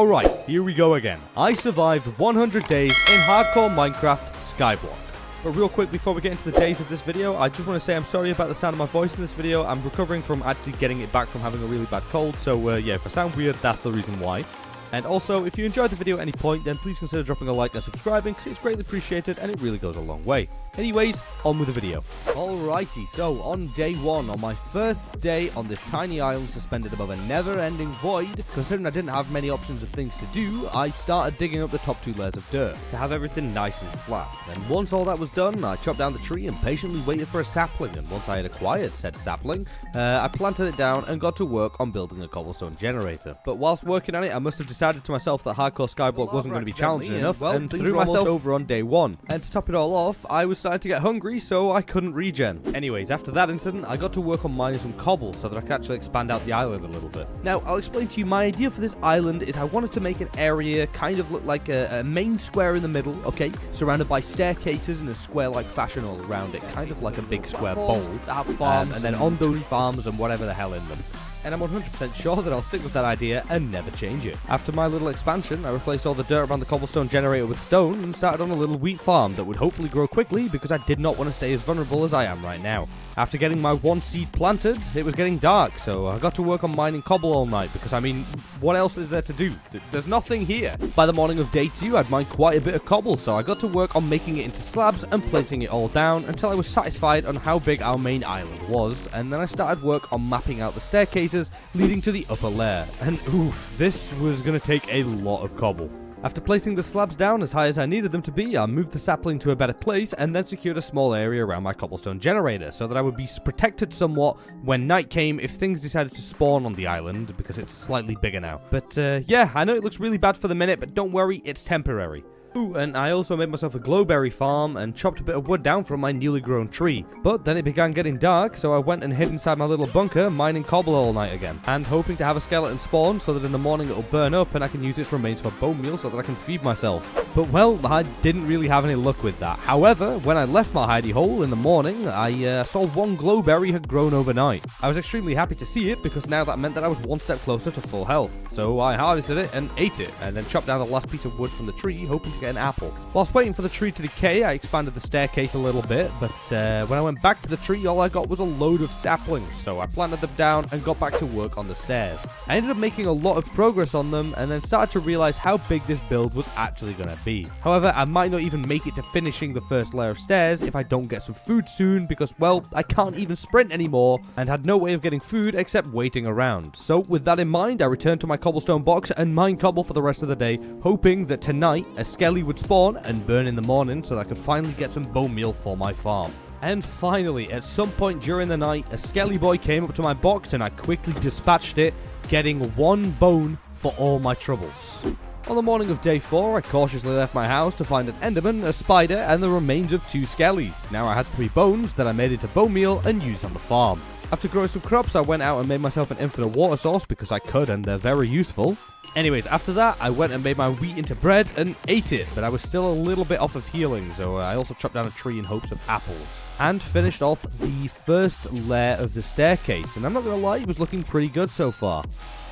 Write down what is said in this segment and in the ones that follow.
Alright, here we go again. I survived 100 days in hardcore Minecraft Skyblock. But real quick, before we get into the days of this video, I just want to say I'm sorry about the sound of my voice in this video. I'm recovering from actually getting it back from having a really bad cold, so yeah, if I sound weird, that's the reason why. And also, if you enjoyed the video at any point, then please consider dropping a like and subscribing, because it's greatly appreciated and it really goes a long way. Anyways, on with the video. Alrighty, so on day 1, on my first day on this tiny island suspended above a never-ending void, considering I didn't have many options of things to do, I started digging up the top 2 layers of dirt to have everything nice and flat. Then once all that was done, I chopped down the tree and patiently waited for a sapling, and once I had acquired said sapling, I planted it down and got to work on building a cobblestone generator. But whilst working on it, I must have decided to myself that hardcore Skyblock wasn't going to be challenging enough, and threw myself over on day 1. And to top it all off, I was starting to get hungry, so I couldn't regen. Anyways, after that incident, I got to work on mining some cobble so that I could actually expand out the island a little bit. Now, I'll explain to you, my idea for this island is I wanted to make an area kind of look like a main square in the middle, okay, surrounded by staircases in a square-like fashion all around it, kind of like a big square bowl, and then on those farms and whatever the hell in them. And I'm 100% sure that I'll stick with that idea and never change it. After my little expansion, I replaced all the dirt around the cobblestone generator with stone and started on a little wheat farm that would hopefully grow quickly because I did not want to stay as vulnerable as I am right now. After getting my 1 seed planted, it was getting dark, so I got to work on mining cobble all night because, I mean, what else is there to do? There's nothing here. By the morning of day 2, I'd mined quite a bit of cobble, so I got to work on making it into slabs and placing it all down until I was satisfied on how big our main island was, and then I started work on mapping out the staircases leading to the upper layer. And oof, this was going to take a lot of cobble. After placing the slabs down as high as I needed them to be, I moved the sapling to a better place and then secured a small area around my cobblestone generator so that I would be protected somewhat when night came if things decided to spawn on the island, because it's slightly bigger now. But yeah, I know it looks really bad for the minute, but don't worry, it's temporary. Ooh, and I also made myself a glowberry farm and chopped a bit of wood down from my newly grown tree. But then it began getting dark, so I went and hid inside my little bunker, mining cobble all night again, and hoping to have a skeleton spawn so that in the morning it'll burn up and I can use its remains for bone meal so that I can feed myself. But well, I didn't really have any luck with that. However, when I left my hidey hole in the morning, I saw 1 glowberry had grown overnight. I was extremely happy to see it because now that meant that I was 1 step closer to full health. So I harvested it and ate it, and then chopped down the last piece of wood from the tree, hoping to get an apple. Whilst waiting for the tree to decay, I expanded the staircase a little bit, but when I went back to the tree, all I got was a load of saplings, so I planted them down and got back to work on the stairs. I ended up making a lot of progress on them, and then started to realize how big this build was actually going to be. However, I might not even make it to finishing the first layer of stairs if I don't get some food soon, because, well, I can't even sprint anymore, and had no way of getting food except waiting around. So with that in mind, I returned to my cobblestone box and mined cobble for the rest of the day, hoping that tonight a skelly would spawn and burn in the morning so that I could finally get some bone meal for my farm. And finally, at some point during the night, a skelly boy came up to my box and I quickly dispatched it, getting 1 bone for all my troubles. On the morning of day 4, I cautiously left my house to find an enderman, a spider, and the remains of 2 skellies. Now I had 3 bones that I made into bone meal and used on the farm. After growing some crops, I went out and made myself an infinite water source because I could, and they're very useful. Anyways, after that, I went and made my wheat into bread and ate it, but I was still a little bit off of healing, so I also chopped down a tree in hopes of apples. And finished off the first layer of the staircase, and I'm not gonna lie, it was looking pretty good so far.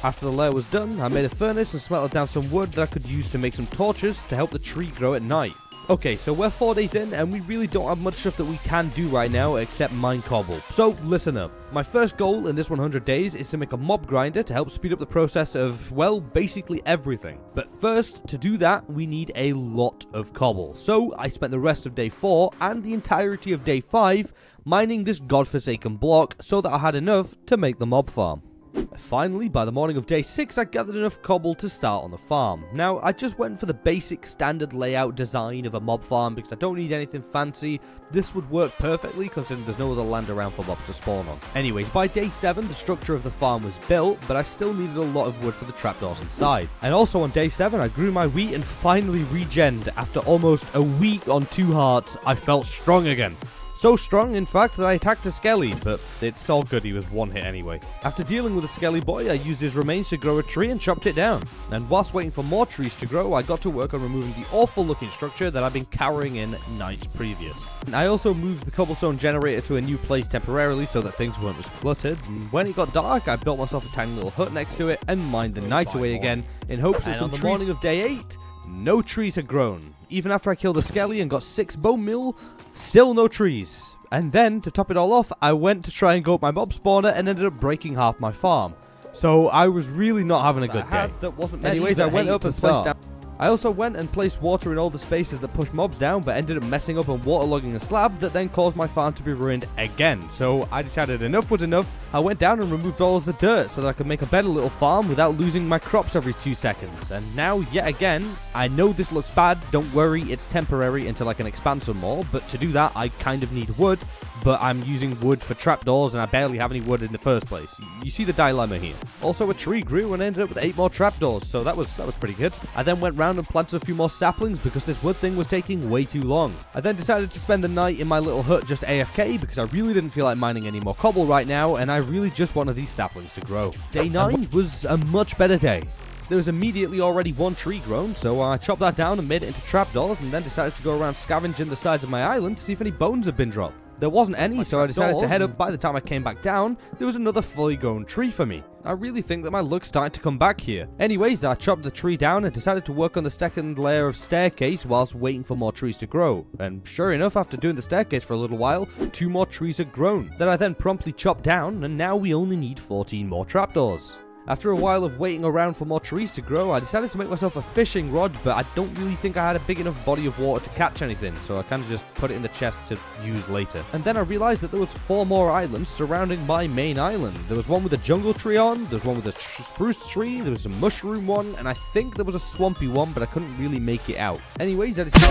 After the layer was done, I made a furnace and smelted down some wood that I could use to make some torches to help the tree grow at night. Okay, so we're 4 days in, and we really don't have much stuff that we can do right now except mine cobble. So, listen up. My first goal in this 100 days is to make a mob grinder to help speed up the process of, well, basically everything. But first, to do that, we need a lot of cobble. So, I spent the rest of day 4 and the entirety of day 5 mining this godforsaken block so that I had enough to make the mob farm. Finally, by the morning of day 6, I gathered enough cobble to start on the farm. Now, I just went for the basic standard layout design of a mob farm because I don't need anything fancy. This would work perfectly considering there's no other land around for mobs to spawn on. Anyways, by day 7, the structure of the farm was built, but I still needed a lot of wood for the trapdoors inside. And also on day 7, I grew my wheat and finally regened. After almost a week on 2 hearts, I felt strong again. So strong, in fact, that I attacked a skelly, but it's all good, he was one hit anyway. After dealing with a skelly boy, I used his remains to grow a tree and chopped it down. And whilst waiting for more trees to grow, I got to work on removing the awful looking structure that I'd been cowering in nights previous. And I also moved the cobblestone generator to a new place temporarily so that things weren't as cluttered. And when it got dark, I built myself a tiny little hut next to it and mined the night away again in hopes that on the morning of day 8, no trees had grown. Even after I killed a skelly and got 6 bone meal, still no trees. And then, to top it all off, I went to try and go up my mob spawner and ended up breaking half my farm. So I was really not having a good day. Anyways, I went up and placed down. I also went and placed water in all the spaces that push mobs down, but ended up messing up and waterlogging a slab that then caused my farm to be ruined again. So I decided enough was enough. I went down and removed all of the dirt so that I could make a better little farm without losing my crops every 2 seconds. And now, yet again, I know this looks bad. Don't worry, it's temporary until I can expand some more. But to do that, I kind of need wood. But I'm using wood for trapdoors and I barely have any wood in the first place. You see the dilemma here. Also, a tree grew and I ended up with 8 more trapdoors, so that was pretty good. I then went round and planted a few more saplings because this wood thing was taking way too long. I then decided to spend the night in my little hut just AFK because I really didn't feel like mining any more cobble right now and I really just wanted these saplings to grow. Day 9 was a much better day. There was immediately already 1 tree grown, so I chopped that down and made it into trapdoors and then decided to go around scavenging the sides of my island to see if any bones had been dropped. There wasn't any, so I decided to head up. By the time I came back down, there was another fully grown tree for me. I really think that my luck's starting to come back here. Anyways, I chopped the tree down and decided to work on the second layer of staircase whilst waiting for more trees to grow. And sure enough, after doing the staircase for a little while, 2 more trees had grown that I then promptly chopped down, and now we only need 14 more trapdoors. After a while of waiting around for more trees to grow, I decided to make myself a fishing rod, but I don't really think I had a big enough body of water to catch anything, so I kind of just put it in the chest to use later. And then I realized that there was 4 more islands surrounding my main island. There was one with a jungle tree on, there was one with a spruce tree, there was a mushroom one, and I think there was a swampy one, but I couldn't really make it out. Anyways, I decided...